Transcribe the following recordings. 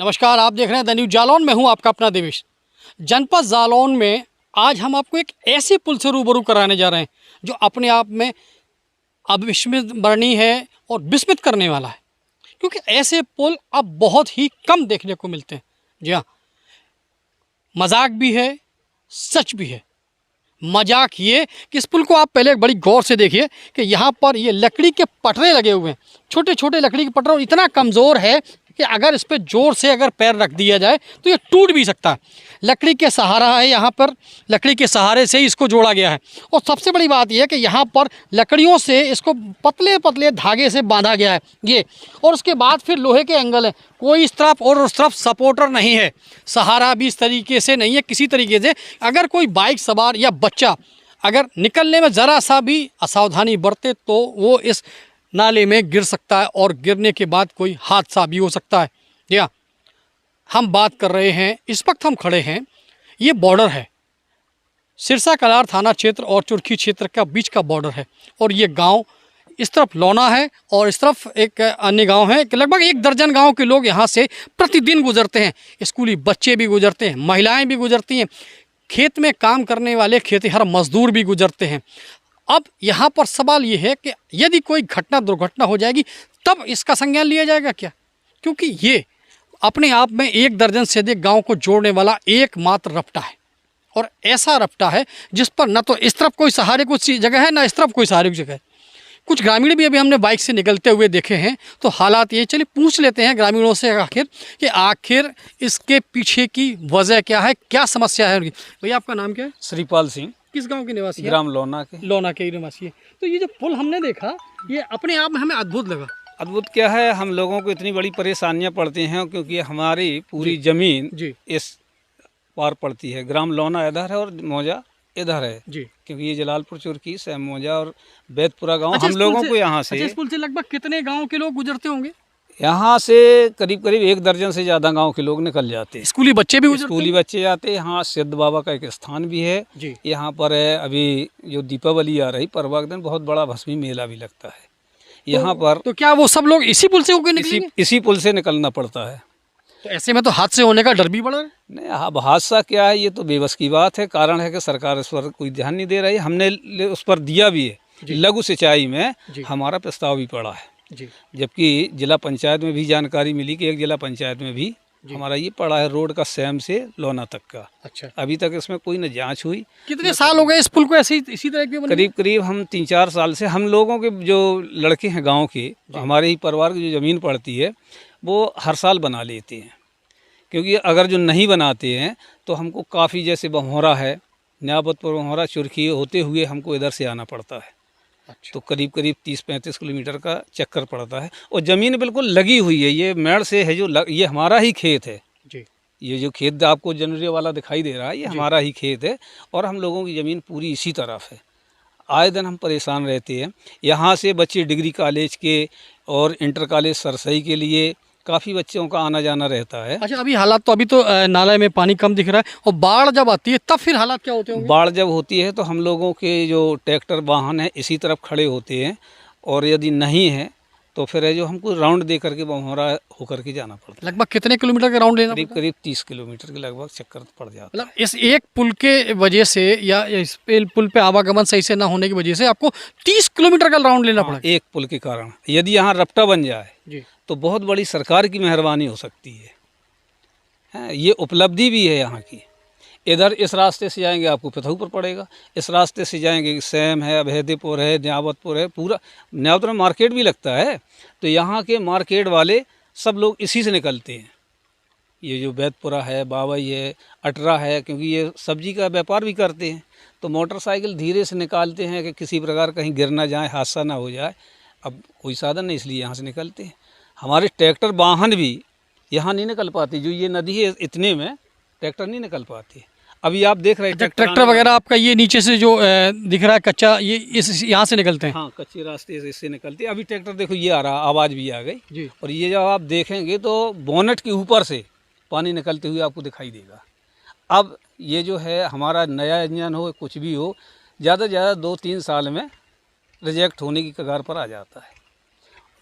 नमस्कार, आप देख रहे हैं द न्यूज़ जालौन में हूं आपका अपना देवेश। जनपद जालौन में आज हम आपको एक ऐसे पुल से रूबरू कराने जा रहे हैं जो अपने आप में अविस्मरणीय है और विस्मित करने वाला है, क्योंकि ऐसे पुल अब बहुत ही कम देखने को मिलते हैं। जी हाँ, मजाक भी है, सच भी है। मजाक ये कि इस पुल को आप पहले बड़ी गौर से देखिए कि यहाँ पर ये लकड़ी के पटरे लगे हुए हैं, छोटे छोटे लकड़ी के पटरे, और इतना कमज़ोर है कि अगर इस पर ज़ोर से अगर पैर रख दिया जाए तो ये टूट भी सकता है। लकड़ी के सहारा है, यहाँ पर लकड़ी के सहारे से ही इसको जोड़ा गया है। और सबसे बड़ी बात यह है कि यहाँ पर लकड़ियों से इसको पतले पतले धागे से बांधा गया है ये, और उसके बाद फिर लोहे के एंगल हैं। कोई इस तरफ और उस तरफ सपोर्टर नहीं है, सहारा भी इस तरीके से नहीं है किसी तरीके से। अगर कोई बाइक सवार या बच्चा अगर निकलने में ज़रा सा भी असावधानी बरते तो वो इस नाले में गिर सकता है, और गिरने के बाद कोई हादसा भी हो सकता है। जी हाँ, हम बात कर रहे हैं, इस वक्त हम खड़े हैं, ये बॉर्डर है, सिरसा कलार थाना क्षेत्र और चुरखी क्षेत्र का बीच का बॉर्डर है। और ये गांव इस तरफ लौना है और इस तरफ एक अन्य गांव है। लगभग 1 दर्जन गांव के लोग यहाँ से प्रतिदिन गुजरते हैं। स्कूली बच्चे भी गुजरते हैं, महिलाएँ भी गुजरती हैं, खेत में काम करने वाले खेतिहर मजदूर भी गुजरते हैं। अब यहाँ पर सवाल ये है कि यदि कोई दुर्घटना हो जाएगी तब इसका संज्ञान लिया जाएगा क्या? क्योंकि ये अपने आप में 1 दर्जन से अधिक गाँव को जोड़ने वाला एकमात्र रपटा है, और ऐसा रपटा है जिस पर न तो इस तरफ कोई सहारे कुछ जगह है, न इस तरफ कोई सहारे की जगह है। कुछ ग्रामीण भी अभी हमने बाइक से निकलते हुए देखे हैं, तो हालात ये, चलिए पूछ लेते हैं ग्रामीणों से आखिर इसके पीछे की वजह क्या है, क्या समस्या है उनकी। भैया, आपका नाम क्या है? श्रीपाल सिंह। किस गांव के निवासी हैं? ग्राम लौना के निवासी है। तो ये जो पुल हमने देखा, ये अपने आप में हमें अद्भुत लगा। अद्भुत क्या है, हम लोगों को इतनी बड़ी परेशानियां पड़ती हैं क्योंकि हमारी पूरी जमीन इस पार पड़ती है। ग्राम लौना इधर है और मौजा इधर है जी, क्योंकि ये जलालपुर चुरकी सैम मौजा और बैतपुरा गांव हम लोगों को यहाँ से। इस पुल से लगभग कितने गाँव के लोग गुजरते होंगे? यहाँ से करीब 1 दर्जन से ज़्यादा गांव के लोग निकल जाते हैं। स्कूली बच्चे भी स्कूली बच्चे जाते हैं। यहाँ सिद्ध बाबा का एक स्थान भी है यहाँ पर है। अभी जो दीपावली आ रही, पर्व के दिन बहुत बड़ा भस्मी मेला भी लगता है यहाँ पर। तो क्या वो सब लोग इसी पुल से होकर निकलेंगे? इसी पुल से निकलना पड़ता है। तो ऐसे में तो हादसे होने का डर भी बढ़ा है। नहीं, अब हादसा क्या है, ये तो बेबस की बात है। कारण है कि सरकार इस पर कोई ध्यान नहीं दे रही। हमने उस पर दिया भी है, लघु सिंचाई में हमारा प्रस्ताव भी पड़ा है जी। जबकि जिला पंचायत में भी जानकारी मिली कि एक जिला पंचायत में भी हमारा ये पड़ा है, रोड का सैम से लौना तक का। अच्छा, अभी तक इसमें कोई न जांच हुई। कितने साल हो गए इस पुल को ऐसे इसी तरह के? करीब हम 3-4 साल से। हम लोगों के जो लड़के हैं गाँव के, हमारे ही परिवार की जो ज़मीन पड़ती है वो हर साल बना लेते हैं, क्योंकि अगर जो नहीं बनाते हैं तो हमको काफ़ी, जैसे बमहोरा है, न्याबतपुर बमहोरा चुरखी होते हुए हमको इधर से आना पड़ता है। अच्छा। तो करीब 30-35 किलोमीटर का चक्कर पड़ता है, और ज़मीन बिल्कुल लगी हुई है। ये मेड़ से है जो ये हमारा ही खेत है जी। ये जो खेत आपको जनरे वाला दिखाई दे रहा है, ये हमारा ही खेत है, और हम लोगों की ज़मीन पूरी इसी तरफ है। आए दिन हम परेशान रहते हैं। यहाँ से बच्चे डिग्री कॉलेज के और इंटर कॉलेज सरसई के लिए काफ़ी बच्चों का आना जाना रहता है। अच्छा, अभी हालात तो अभी तो नाले में पानी कम दिख रहा है, और बाढ़ जब आती है तब फिर हालात क्या होते हैं? बाढ़ जब होती है तो हम लोगों के जो ट्रैक्टर वाहन है इसी तरफ खड़े होते हैं, और यदि नहीं है तो फिर है जो हमको राउंड दे करके बमहोरा होकर के जाना पड़ता है। लगभग कितने किलोमीटर का राउंड लेना? करीब 30 किलोमीटर के लगभग चक्कर पड़ जाता है। मतलब इस एक पुल के वजह से, या इस पुल पे आवागमन सही से ना होने की वजह से आपको 30 किलोमीटर का राउंड लेना पड़ा एक पुल के कारण। यदि यहाँ रपटा बन जाए तो बहुत बड़ी सरकार की मेहरबानी हो सकती है। ये उपलब्धि भी है यहाँ की। इधर इस रास्ते से जाएंगे आपको पिथौपुर पड़ेगा, इस रास्ते से जाएंगे सैम है, अभेदीपुर है, न्यावतपुर है। पूरा न्यावतपुर में मार्केट भी लगता है, तो यहाँ के मार्केट वाले सब लोग इसी से निकलते हैं। ये जो बैतपुरा है, बावई है, अटरा है, क्योंकि ये सब्जी का व्यापार भी करते हैं, तो मोटरसाइकिल धीरे से निकालते हैं कि किसी प्रकार कहीं गिर ना जाए, हादसा ना हो जाए। अब कोई साधन नहीं, इसलिए यहाँ से निकलते हैं। हमारे ट्रैक्टर वाहन भी यहाँ नहीं निकल पाते। जो ये नदी है, इतने में ट्रैक्टर नहीं निकल पाते। अभी आप देख रहे हैं ट्रैक्टर वगैरह आपका ये नीचे से जो दिख रहा है कच्चा, ये इस यहाँ से निकलते हैं? हाँ, कच्चे रास्ते से इससे निकलते हैं। अभी ट्रैक्टर देखो, ये आ रहा, आवाज़ भी आ गई जी। और ये जब आप देखेंगे तो बोनट के ऊपर से पानी निकलते हुए आपको दिखाई देगा। अब ये जो है हमारा नया इंजन हो, कुछ भी हो, ज़्यादा से ज़्यादा 2-3 साल में रिजेक्ट होने की कगार पर आ जाता है।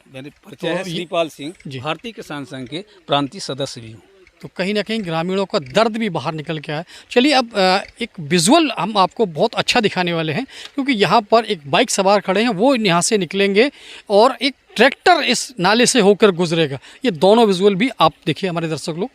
मेरे परिचय है श्रीपाल सिंह, भारतीय किसान संघ के प्रांतीय सदस्य भी हूँ। तो कहीं ना कहीं ग्रामीणों का दर्द भी बाहर निकल के आया। चलिए अब एक विजुअल हम आपको बहुत अच्छा दिखाने वाले हैं, क्योंकि यहाँ पर एक बाइक सवार खड़े हैं, वो यहाँ से निकलेंगे और एक ट्रैक्टर इस नाले से होकर गुजरेगा। ये दोनों विजुअल भी आप देखिए हमारे दर्शक लोग।